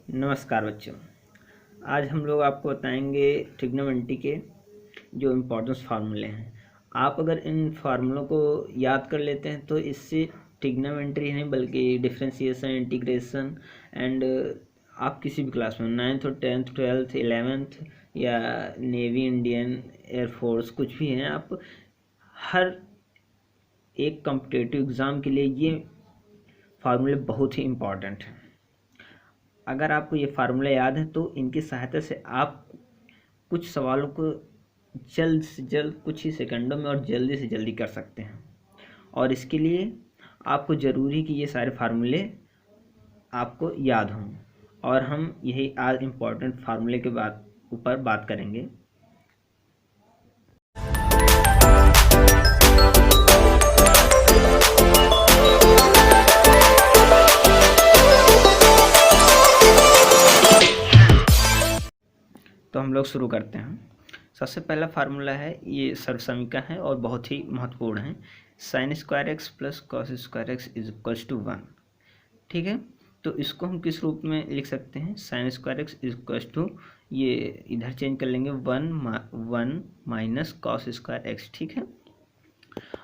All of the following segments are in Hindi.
नमस्कार बच्चों। आज हम लोग आपको बताएंगे ट्रिग्नोमेट्री के जो इम्पोर्टेंस फार्मूले हैं। आप अगर इन फार्मूलों को याद कर लेते हैं तो इससे ट्रिग्नोमेट्री नहीं बल्कि डिफरेंशिएशन, इंटीग्रेशन एंड आप किसी भी क्लास में 9th और 10th 12th 11th या नेवी, इंडियन एयरफोर्स कुछ भी हैं, आप हर एक कॉम्पिटिटिव एग्ज़ाम के लिए ये फार्मूले बहुत ही इम्पॉर्टेंट हैं। अगर आपको ये फार्मूला याद है तो इनकी सहायता से आप कुछ सवालों को जल्द से जल्द कुछ ही सेकंडों में और जल्दी से जल्दी कर सकते हैं। और इसके लिए आपको ज़रूरी कि ये सारे फार्मूले आपको याद हों, और हम यही आज इम्पोर्टेंट फार्मूले के ऊपर बात करेंगे। तो हम लोग शुरू करते हैं। सबसे पहला फार्मूला है, ये सर्वसमीका है और बहुत ही महत्वपूर्ण है। Sine square x plus cos square x is equals to 1। ठीक है, तो इसको हम किस रूप में लिख सकते हैं? Sine square x is equals to, ये इधर चेंज कर लेंगे, 1 माइनस कॉस स्क्वायर एक्स। ठीक है,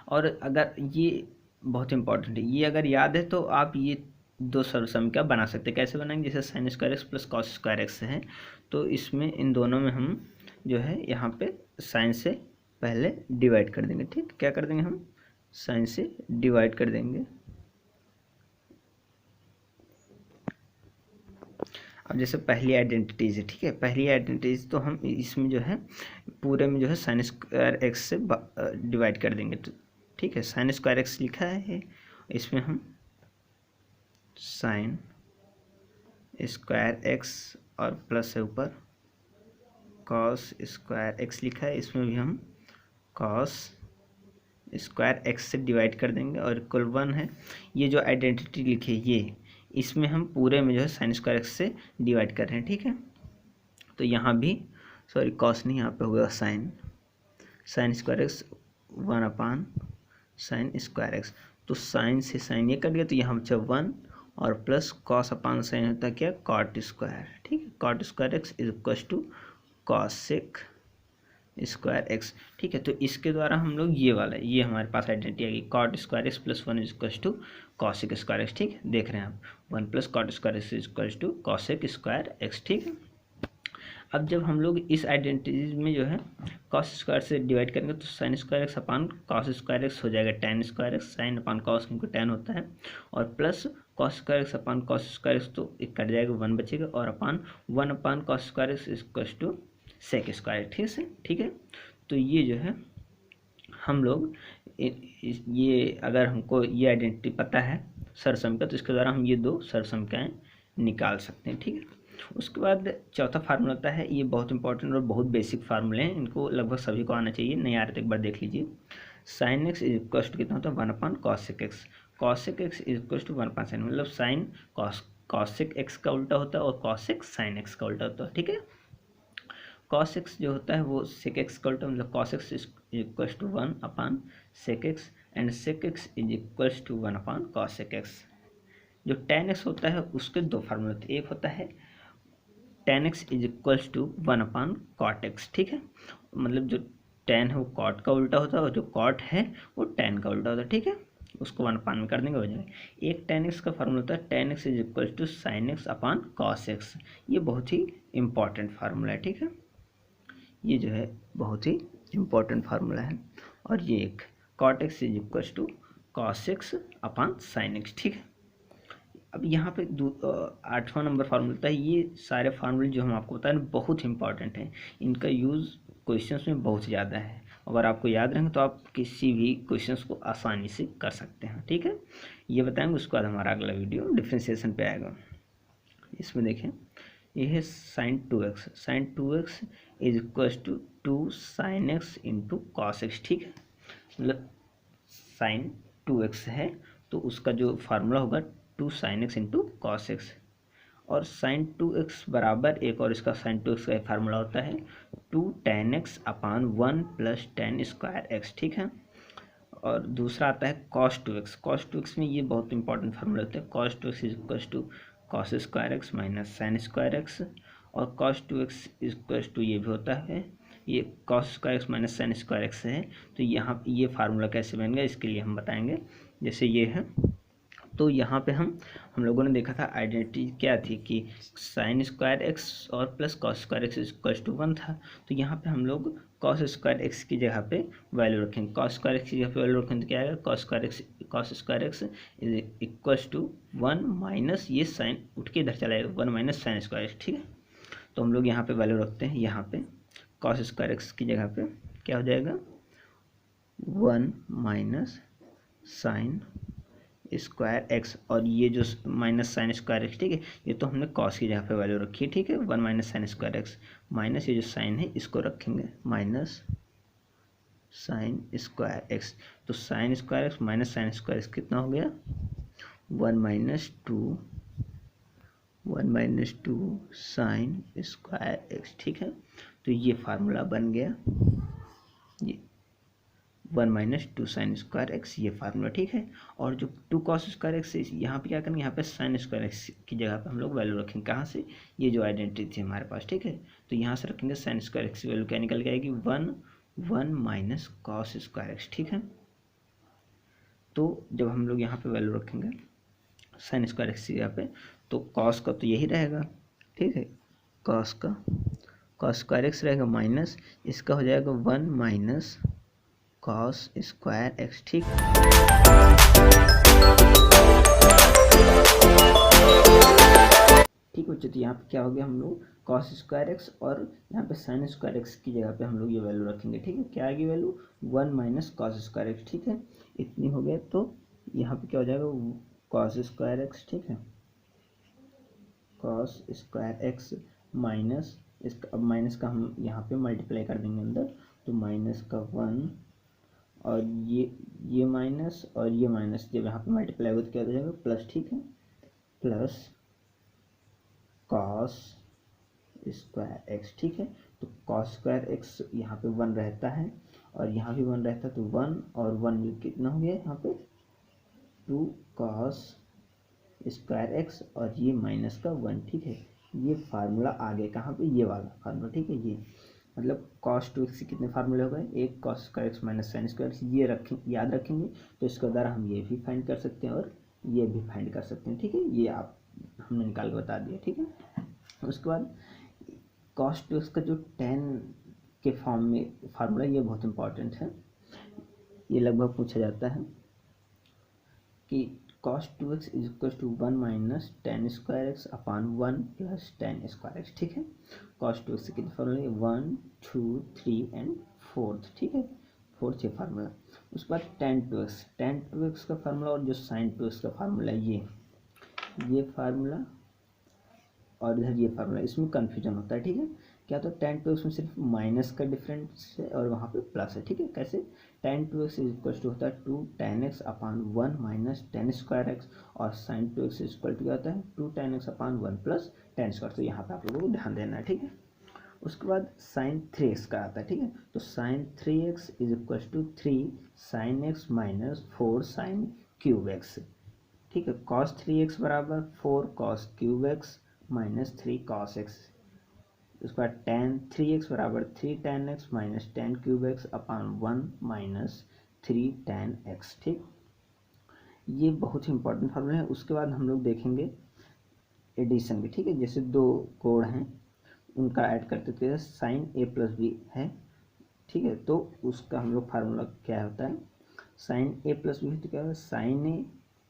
और अगर ये बहुत इंपॉर्टेंट है, ये अगर याद है तो आप ये दो सर्वसमीका बना सकते हैं। कैसे बनाएंगे? जैसे sign square x plus cos square x है, तो इसमें इन दोनों में हम जो है यहाँ पे साइन से पहले डिवाइड कर देंगे। ठीक, क्या कर देंगे? हम साइन से डिवाइड कर देंगे। अब जैसे पहली आइडेंटिटीज है, ठीक है, पहली आइडेंटिटीज तो हम इसमें जो है पूरे में जो है साइन स्क्वायर एक्स से डिवाइड कर देंगे। तो ठीक है, साइन स्क्वायर एक्स लिखा है, इसमें हम साइन स्क्वायर एक्स और प्लस है ऊपर कॉस स्क्वायर एक्स लिखा है, इसमें भी हम कॉस स्क्वायर एक्स से डिवाइड कर देंगे और इक्वल 1 है। ये जो आइडेंटिटी लिखी है ये, इसमें हम पूरे में जो है साइन स्क्वायर एक्स से डिवाइड कर रहे हैं। ठीक है, तो यहाँ भी सॉरी कॉस नहीं, यहाँ पे होगा sign square x 1 upon sign square x. तो साइन से साइन ये कट गया, तो यहाँ बचा 1 और प्लस कॉस अपान साइन होता है क्या? Cot square. ठीक है, cot square x is equal to cosec square x. ठीक है, तो इसके द्वारा हम लोग ये वाला, ये हमारे पास आइडेंटिटी आ गई, cot square x plus 1 is equal to cosec square x. ठीक है, देख रहे हैं आप, 1 plus cot square x is equal to cosec square x. ठीक है, अब जब हम लोग इस आइडेंटिटीज में जो है कॉस स्क्वायर से डिवाइड करेंगे तो sine square x upon cos square x हो जाएगा tan square x, sine upon cos क्योंकि टैन होता है, और plus cos square x upon cos square x, तो एक कट जाएगा, 1 बचेगा, और upon 1 upon cos square x equal to sec square. ठीक है, तो ये जो है हम लोग ये अगर हमको ये आइडेंटिटी पता है सर्वसमीका, तो इसके द्वारा हम ये दो सर्वसमीकाएं निकाल सकते हैं। ठीक है, उसके बाद चौथा फार्मूला होता है, ये बहुत इंपॉर्टेंट और बहुत बेसिक फार्मूले हैं, इनको लगभग सभी को आना चाहिए, नहीं आ रहे तो एक बार देख लीजिए। Sine x is equal to कितना होता है? 1 upon cosec x. Cosec x is equal to 1 upon sine, मतलब साइन कॉसेक एक्स का उल्टा होता है और कॉसेक साइन एक्स का उल्टा होता है। ठीक है, कॉस एक्स जो होता है वो सेक एक्स का उल्टा, मतलब cos x is equal to 1 upon sec x, and sec x is equal to 1 upon cosec x. जो टेन एक्स होता है उसके दो फार्मूले होते हैं, एक होता है tan x is equal to 1 upon cot x. ठीक है, मतलब जो टेन है वो कॉट का उल्टा होता है और जो कॉट है वो टेन का उल्टा होता है। ठीक है, उसको 1 अपान में कर देंगे, हो जाएगा। एक टेन एक्स का फार्मूला होता है tan x is equal to sine x upon cos x. ये बहुत ही इंपॉर्टेंट फार्मूला है। ठीक है, ये जो है बहुत ही इंपॉर्टेंट फार्मूला है, और ये एक cot x is equal to cos x upon sine x. ठीक है, अब यहाँ पे 8वां नंबर फार्मूला होता है। ये सारे फार्मूले जो हम आपको बताएं बहुत इंपॉर्टेंट हैं, इनका यूज़ क्वेश्चंस में बहुत ज़्यादा है। अगर आपको याद रहेंगे तो आप किसी भी क्वेश्चंस को आसानी से कर सकते हैं। ठीक है, ये बताएंगे, उसके बाद हमारा अगला वीडियो डिफ्रेंशिएशन पे आएगा। इसमें देखें, ये है sine 2x, sine 2x is equal to 2 sine x into cos x. ठीक है, मतलब साइन 2x है तो उसका जो फार्मूला होगा 2 sine x into cos x, और साइन 2x बराबर एक और इसका साइन 2x का फार्मूला होता है 2 टेन एक्स अपान 1 प्लस टेन स्क्वायर एक्स। ठीक है, और दूसरा आता है कॉस 2x। कॉस 2x में ये बहुत इंपॉर्टेंट फार्मूला होता है, cos 2x is equal to cos square x minus sine square x, और कॉस 2x इक्वल टू ये भी होता है, ये cos square x minus sine square x है। तो यहाँ ये फार्मूला कैसे बनेगा इसके लिए हम बताएंगे। जैसे ये है, तो यहाँ पे हम लोगों ने देखा था आइडेंटिटी क्या थी कि साइन स्क्वायर एक्स और plus cos square x equal to 1 था। तो यहाँ पे हम लोग कॉस स्क्वायर एक्स की जगह पे वैल्यू रखेंगे, कॉस स्क्वायर एक्स की जगह पे वैल्यू रखेंगे तो क्या आएगा, cos square x is equal to 1 minus ये साइन उठ के इधर चला जाएगा 1 माइनस साइन स्क्वायर एक्स। ठीक है, तो हम लोग यहाँ पे वैल्यू रखते हैं, यहाँ पे कॉस स्क्वायर एक्स की जगह पे क्या हो जाएगा 1 माइनस साइन स्क्वायर एक्स, और ये जो माइनस साइन स्क्वायर एक्स, ठीक है, ये तो हमने कॉस की जगह पे वैल्यू रखी है। ठीक है, 1 minus sine square x minus ये जो साइन है इसको रखेंगे माइनस साइन स्क्वायर एक्स। तो sine square x minus sine square x कितना हो गया 1 minus two sign square x. ठीक है, तो ये फार्मूला बन गया, ये 1 minus two sign square x ये फार्मूला। ठीक है, और जो 2 कॉस स्क्वायर एक्स यहाँ पे क्या करेंगे, यहाँ पे साइन स्क्वायर एक्स की जगह पे हम लोग वैल्यू रखेंगे, कहाँ से, ये जो आइडेंटिटी थी हमारे पास। ठीक है, तो यहाँ से रखेंगे साइन स्क्वायर एक्स की वैल्यू क्या निकल के आएगी 1 माइनस कॉस स्क्वायर एक्स। ठीक है, तो जब हम लोग यहाँ पे वैल्यू रखेंगे साइन स्क्वायर एक्स की जगह पे, तो कॉस का तो यही रहेगा। ठीक है, कॉस स्क्वायर एक्स रहेगा माइनस इसका हो जाएगा 1 माइनस कॉस स्क्वायर एक्स। ठीक, बच्चों, तो यहाँ पे क्या हो गया, हम लोग कॉस स्क्वायर एक्स और यहाँ पे साइन स्क्वायर एक्स की जगह पे हम लोग ये वैल्यू रखेंगे। ठीक है, क्या आएगी value 1 minus cos square x. ठीक है, इतनी हो गया, तो यहाँ पे क्या हो जाएगा कॉस स्क्वायर एक्स। ठीक है, कॉस स्क्वायर एक्स माइनस इसका, अब माइनस का हम यहाँ पे मल्टीप्लाई कर देंगे अंदर, तो माइनस का 1 और ये माइनस और ये माइनस जब यहाँ पे मल्टीप्लाई हो तो क्या हो जाएगा प्लस। ठीक है, प्लस कॉस स्क्वायर एक्स। ठीक है, तो कॉस स्क्वायर एक्स यहाँ पे 1 रहता है और यहाँ भी 1 रहता है, तो 1 और 1 कितना हो गया यहाँ पे 2 कॉस स्क्वायर एक्स और ये माइनस का 1। ठीक है, ये फार्मूला आ गया कहाँ पे, ये वाला फार्मूला। ठीक है, ये मतलब कॉस 2x के कितने फार्मूले हो गए, एक cos square x minus sine square x, ये याद रखेंगे तो इसके द्वारा हम ये भी फाइंड कर सकते हैं और ये भी फाइंड कर सकते हैं। ठीक है, ये आप हमने निकाल के बता दिया। ठीक है, उसके बाद कॉस 2x का जो tan के फॉर्म में फार्मूला, ये बहुत इंपॉर्टेंट है, ये लगभग पूछा जाता है कि cos 2x is equal to 1 minus tan square x upon 1 plus tan square x. ठीक है, cos 2x से कितने फार्मूले 1 2 3 एंड 4th। ठीक है, 4th ये फार्मूला। उसके बाद tan 2x का फार्मूला और जो sin 2x का फार्मूला, ये फार्मूला और इधर ये फार्मूला, इसमें कन्फ्यूजन होता है। ठीक है, क्या तो tan 2x में सिर्फ माइनस का डिफरेंस है और वहाँ पे प्लस है। ठीक है, कैसे tan 2x is equal to होता है 2 tan x upon 1 minus tan square x, और sin 2x is equal to क्या होता है 2 tan x upon 1 plus tan square. तो यहाँ पे आप लोगों को ध्यान देना है। ठीक है, उसके बाद sin 3x का आता है। ठीक है, तो sin 3x is equal to 3 sin x minus 4 sin cube x. ठीक है, cos 3x बराबर 4 cos cube x minus 3 cos x। उसके बाद tan 3x बराबर 3 tan x minus ten cube x upon 1 minus 3 tan x। ठीक, ये बहुत ही इंपॉर्टेंट फार्मूला है। उसके बाद हम लोग देखेंगे एडिशन भी। ठीक है, जैसे दो कोण हैं उनका ऐड करते थे, साइन a प्लस बी है। ठीक है, तो उसका हम लोग फार्मूला क्या होता है, साइन a प्लस बी तो क्या होगा sine a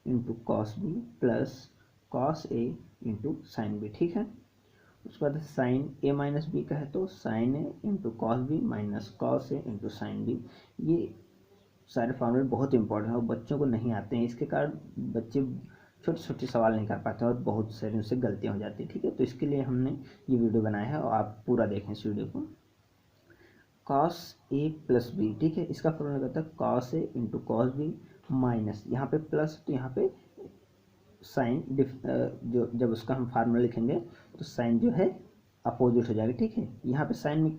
into cos b plus cos a into sine B. ठीक है, उसके बाद साइन a माइनस बी का है तो sine a into cos B minus cos a into sine b. ये सारे फार्मूले बहुत इंपॉर्टेंट है और बच्चों को नहीं आते हैं, इसके कारण बच्चे छोटे छोटे सवाल नहीं कर पाते और बहुत सारी उनसे गलतियाँ हो जाती है। ठीक है, तो इसके लिए हमने ये वीडियो बनाया है और आप पूरा देखें इस वीडियो को। कॉस a प्लस बी, ठीक है, इसका फॉर्मूला कहता है cos a into cos B minus, यहाँ पे प्लस तो यहाँ पे साइन जो जब उसका हम फार्मूला लिखेंगे तो साइन जो है अपोजिट हो जाएगा। ठीक है, यहाँ पे साइन में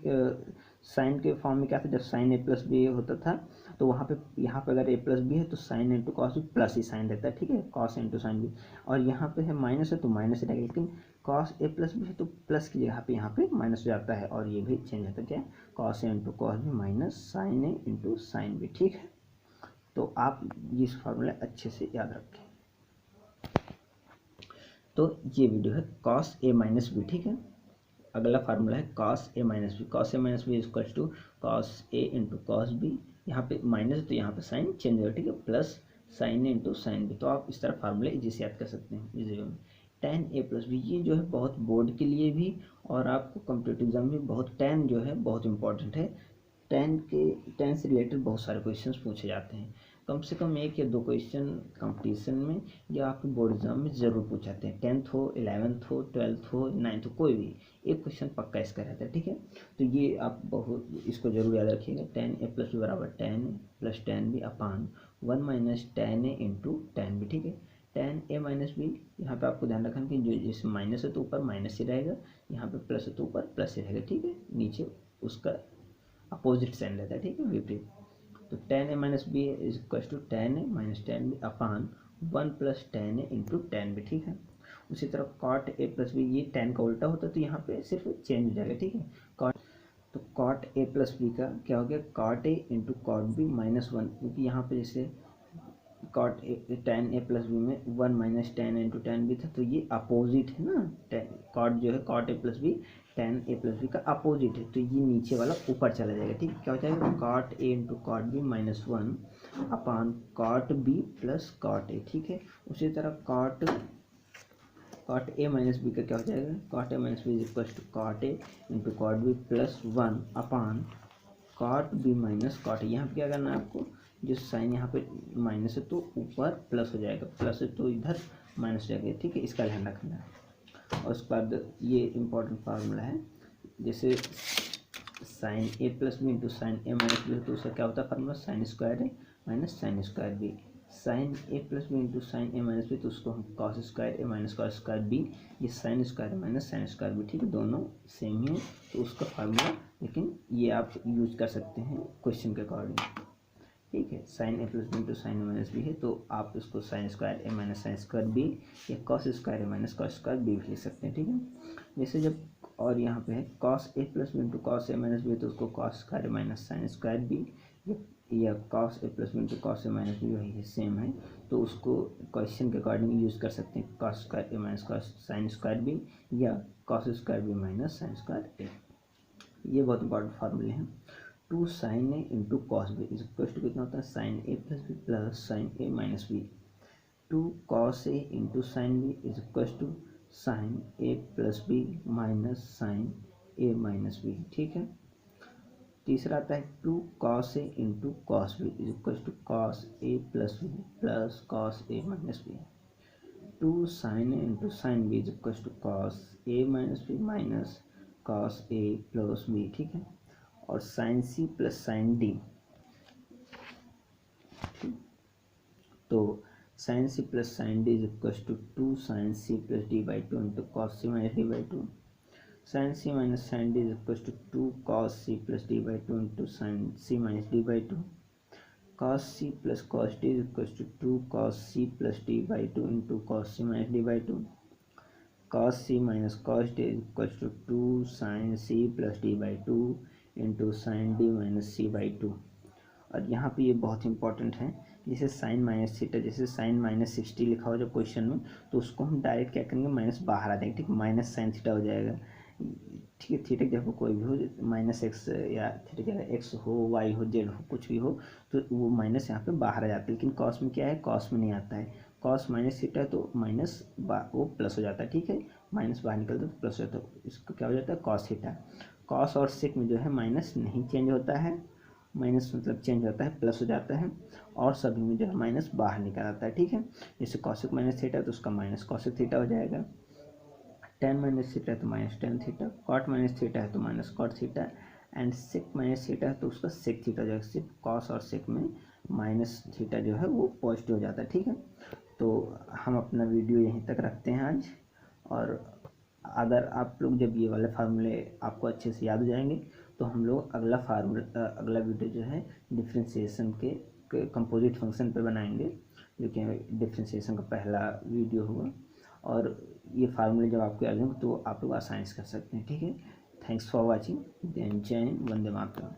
साइन के फॉर्म में क्या था, जब साइन ए प्लस बी होता था तो वहाँ पे यहाँ पे अगर ए प्लस बी है तो साइन इंटू कॉस भी प्लस ही साइन रहता है, ठीक है, कॉस इंटू साइन बी। और यहाँ पे है माइनस है तो माइनस ही रहेगा, लेकिन कॉस ए प्लस बी है तो प्लस की जगह पे यहाँ पे माइनस हो जाता है, और ये भी चेंज होता है क्या, cos A into cos B minus sine A into sine B, ठीक है। तो आप इस फार्मूला अच्छे से याद रखें। तो ये वीडियो है कॉस ए माइनस बी, ठीक है। अगला फार्मूला है cos A minus b. Cos A minus b equal to cos A into cos b, यहाँ पे माइनस है तो यहाँ पे साइन चेंज होगा, ठीक है, plus sine A into sine B. तो आप इस तरह फार्मूले इजी से याद कर सकते हैं इस वीडियो में। टेन ए प्लस बी, ये जो है बहुत बोर्ड के लिए भी और आपको कॉम्पिटिटिव एग्जाम में बहुत, टेन जो है बहुत इंपॉर्टेंट है। टेन से रिलेटेड बहुत सारे क्वेश्चंस पूछे जाते हैं, कम से कम 1 या 2 क्वेश्चन कंपटीशन में या आपके बोर्ड एग्जाम में ज़रूर पूछाते हैं। 10th हो, 11th हो, 12th हो, 9th हो, कोई भी एक क्वेश्चन पक्का इसका रहता है, ठीक है। तो ये आप बहुत इसको जरूर याद रखिएगा। टेन ए प्लस बी बराबर ten a plus ten b upon 1 minus ten a into tan b, ठीक है। टेन ए माइनस बी, यहाँ पे आपको ध्यान रखना कि जो जैसे माइनस है तो ऊपर माइनस ही रहेगा, यहाँ पे प्लस है तो ऊपर प्लस ही रहेगा, ठीक है। नीचे उसका अपोजिट साइन रहता है, ठीक है, विपरीत। तो tan a minus b is equal to tan a minus tan b upon 1 plus tan a into tan b, ठीक है। उसी तरह कॉट ए प्लस बी, ये टेन का उल्टा होता है तो यहाँ पे सिर्फ चेंज हो जाएगा, ठीक है। कॉट, तो कॉट ए प्लस बी का क्या हो गया, cot a into cot b minus one, क्योंकि यहाँ पे जैसे cot a tan a plus b में 1 minus tan into tan b था, तो ये अपोजिट है ना, कॉट जो है cot a plus b tan a plus b का अपोजिट है, तो ये नीचे वाला ऊपर चला जाएगा, ठीक है। क्या हो जाएगा, cot a into cot b minus one upon cot b plus cot a, ठीक है। उसी तरह कॉट ए माइनस बी का क्या हो जाएगा, cot a minus b is equal to cot a into cot b plus one upon cot b minus cot a. यहाँ पे क्या करना है आपको, जो साइन यहाँ पे माइनस है तो ऊपर प्लस हो जाएगा, प्लस है तो इधर माइनस हो जाएगा, ठीक है, इसका ध्यान रखना है। और उसके बाद ये इंपॉर्टेंट फार्मूला है, जैसे sine A plus B into sine A minus B, तो उसका क्या होता है formula, sine square A minus sine square B. Sine A plus B into sine A minus B, तो उसको हम cos square A minus cos square B, ये sine square minus sine square B, ठीक है, दोनों सेम ही है तो उसका फार्मूला, लेकिन ये आप यूज कर सकते हैं क्वेश्चन के अकॉर्डिंग, ठीक है। Sine A plus B into sine A minus B है तो आप इसको sign square A minus sine square B या cos square A minus cos square B भी लिख सकते हैं, ठीक है। जैसे जब और यहाँ पे है cos A plus B into cos A minus B, तो उसको cos square A minus sine square B या cos A plus B into cos A minus B, वही है, सेम है, तो उसको क्वेश्चन के अकॉर्डिंग यूज़ कर सकते हैं, cos square A minus cos sine square B या cos square B minus sine square A. ये बहुत इंपॉर्टेंट फार्मूले हैं। Two sine A into cos B is equal to कितना होता है, sine A plus B plus sine A minus B. Two cos A into sine B is equal to sine A plus B minus sine A minus B, ठीक है। तीसरा आता है to cos A into cos B is equal to cos A plus B plus cos A minus B. Two sine A into sine B is equal to cos A minus B minus cos A plus B, ठीक है। और साइन सी प्लस साइन डी, तो sine C plus sine D is equal to two sine C plus D by two into cos C minus D by two. Sine C minus sign D is equal to two cos c plus D by two into sine C minus D by two. Cos c plus cos d is equal to two cos c plus D by two into cos C minus D by two. Cos C minus cos d is equal to two sine C plus D by two into sine d minus c by two. और यहाँ पे ये बहुत इंपॉर्टेंट है, जैसे साइन माइनस थीटा, जैसे साइन माइनस 60 लिखा हो जब क्वेश्चन में, तो उसको हम डायरेक्ट क्या करेंगे, माइनस बाहर आ जाएगा, ठीक है, माइनस साइन थीटा हो जाएगा, ठीक है। थीटा की जगह कोई भी हो, माइनस एक्स या थीटा की जगह एक्स हो, वाई हो, जेड हो, कुछ भी हो, तो वो माइनस यहाँ पे बाहर आ जाता है। लेकिन कॉस में क्या है, कॉस में नहीं आता है, कॉस माइनस थीटा है तो माइनस वो प्लस हो जाता है, ठीक है, माइनस बाहर निकलता है तो प्लस हो जाता है, इसको क्या हो जाता है, कॉस थीटा। कॉस और सेक में जो है माइनस नहीं चेंज होता है, माइनस मतलब चेंज होता है, प्लस हो जाता है, और सभी में जो है माइनस बाहर निकल आता है, ठीक है। जैसे कॉसिक माइनस थीटा तो उसका माइनस कॉसिक थीटा हो जाएगा, टेन माइनस थीटा है तो minus tan theta, cot minus theta है तो minus cot theta, and sec minus theta है तो उसका सेक थीटा हो जाएगा। सिर्फ कॉस और सेक में माइनस थीटा जो है वो पॉजिटिव हो जाता है, ठीक है। तो हम अपना वीडियो यहीं तक रखते हैं आज, और अगर आप लोग जब ये वाले फार्मूले आपको अच्छे से याद हो जाएंगे तो हम लोग अगला वीडियो जो है डिफ्रेंशिएशन के कंपोजिट फंक्शन पर बनाएंगे, जो कि डिफ्रेंशिएशन का पहला वीडियो होगा। और ये फार्मूले जब आपको याद होंगे तो आप लोग आसानी से कर सकते हैं। ठीक है, थैंक्स फॉर वॉचिंग। जय हिंद, वंदे मातरम।